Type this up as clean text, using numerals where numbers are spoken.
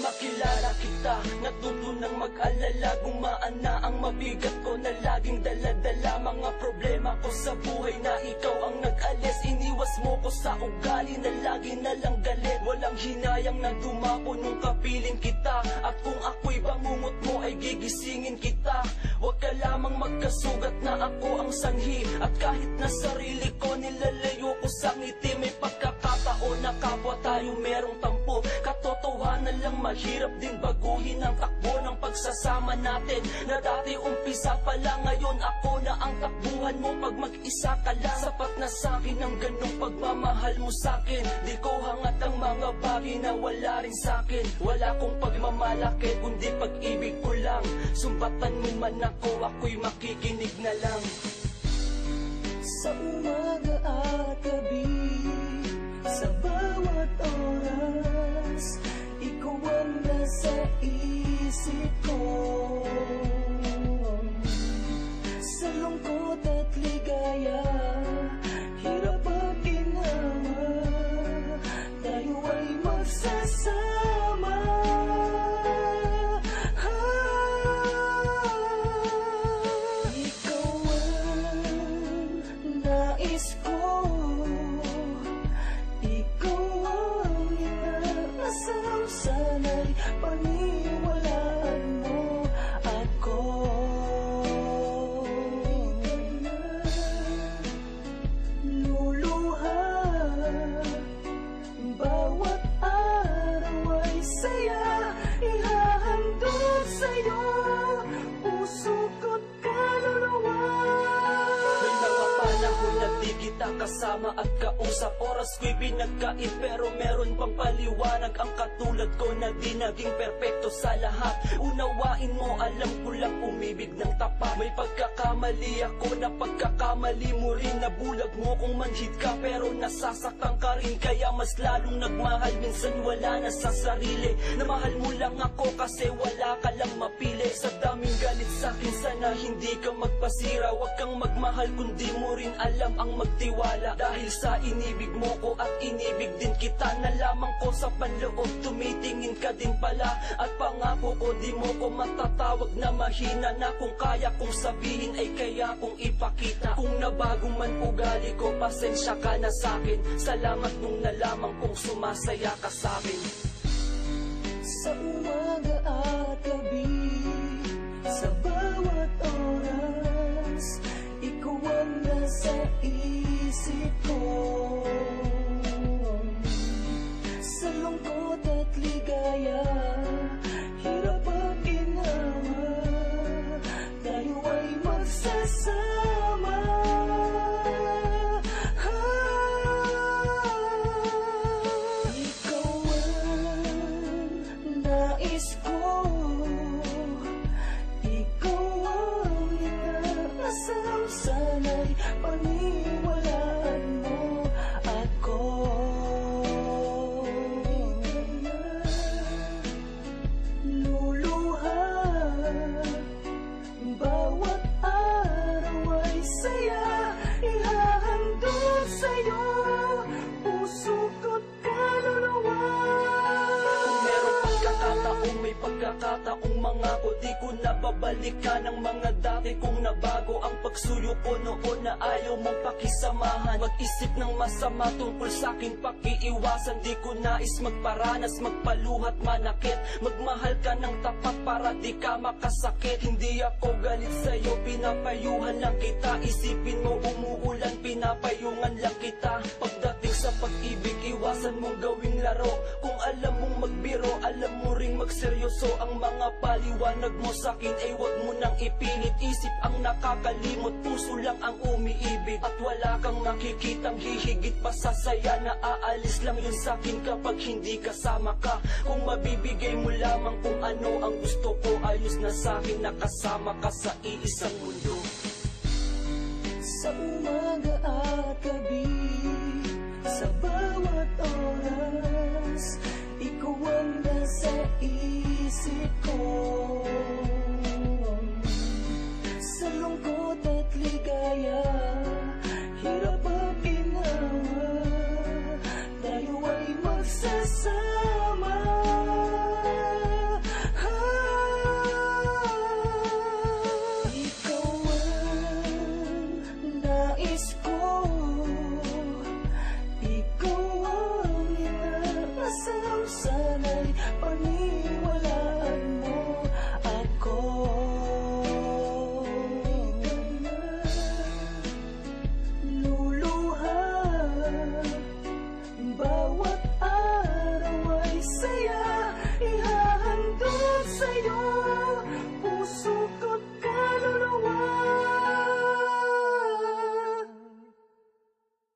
makilala kita, natuto nang mag-alala. Gumaan na ang mabigat ko na laging dala-dala. Mga problema ko sa buhay na ikaw ang nag-alis. Iniwas mo ko sa ugali na lagi na lang galit. Walang hinayang na dumapo nung kapiling kita. At kung ako'y bangungot mo ay gigisingin kita. Huwag ka lamang magkasugat na ako ang sanhi. At kahit na sarili ko nilalayo ko sa ngiti, may pagkakataon na kapwa tayo merong tampo. Katotohanan lang, mahirap din baguhin ang takbo ng pagsasama natin. Na dati umpisa pa lang, ngayon ako na ang takbuhan mo. Pag mag-isa ka lang, sapat na sa'kin ang ganong pagmamahal mo sa'kin. Di ko hangat ang mga bagay na wala rin sa'kin. Wala kong pagmamalaki, kundi pag-ibig ko lang. Sumbatan mo man ako, ako'y makikinig na lang. Sa umaga at gabi, sa bawat oras, ikaw ang nasa isip ko. Sa lungkot at ligaya, hirap at ginhawa, tayo ay magsasama. Ikaw ang nais ko, ikaw ang inaasam, sana'y paniwalaan mo ako. Luluha, bawat araw ay saya, ihahandog sa'yo, puso ko't kaluluwa. May mga panahon na di kita kasama at kausap. Oras ko'y binagkait pero meron pang paliwanag. Ang katulad ko na di naging perpekto sa lahat. Unawain mo, alam ko lang umibig ng tapat. May pagkakamali ako na pagkakamali mo rin. Nabulag mo kung manhid ka pero nasasaktan ka rin. Kaya mas lalong nagmahal, minsan wala na sa sarili. Namahal mo lang ako kasi wala ka lang mapili. Sa daming galit sa'kin, sana hindi ka magpasira. Huwag kang magmahal kung di mo rin alam ang magtiwala. Dahil sa inibig mo ko at inibig din kita. Nalaman ko sa panloob, tumitingin ka din pala. At pangako ko di mo ko matatawag na mahina. Na kung kaya kong sabihin ay kaya kong ipakita. Kung nabago man ugali ko, pasensya ka na sa'kin. Salamat nung nalaman kong sumasaya ka sa'kin. Sa umaga at gabi, sa bawat oras, ikaw ang nasa isip ko. Sa lungkot at ligaya, hirap at ginhawa, tayo ay magsasama. Ikaw ang nais ko, ikaw ang inaasam, sana'y paniwalaan mo ako. Luluha, bawat araw ay saya, ihahandog sa'yo, puso ko't kaluluwa. Kung meron pagkakataong may pagkakataong mga ko, di ko nababalikan ang mga dati kong nabago. Ang pagsuyo ko noon na ayaw mong pakisamahan. Mag-isip ng masama tungkol sa'king pakiiwasan. Di ko nais magparanas, magpaluhat, manakit. Magmahal ka ng tapat para di ka makasakit. Hindi ako galit sa'yo, pinapayuhan lang kita. Isipin mo umuulan, pinapayungan lang kita. Pagdating sa pag-ibig, iwasan mong gawing laro. Kung alam mong magbiro, alam mo ring magseryoso. Ang mga paliwanag mo sa'kin ay wag mo nang ipilit. Isip ang nakakalimot, puso lang ang umiibig. At wala kang makikitang hihigit pa sa saya. Na aalis lang yun sa'kin kapag hindi kasama ka. Kung mabibigay mo lamang kung ano ang gusto ko, ayos na sa'kin nakasama ka sa iisang mundo. Sa umaga at gabi, sa bawat oras, ikaw ang nasa isip ko. Sa lungkot at ligaya, hirap at ginhawa, tayo ay magsasama. ay panindigan.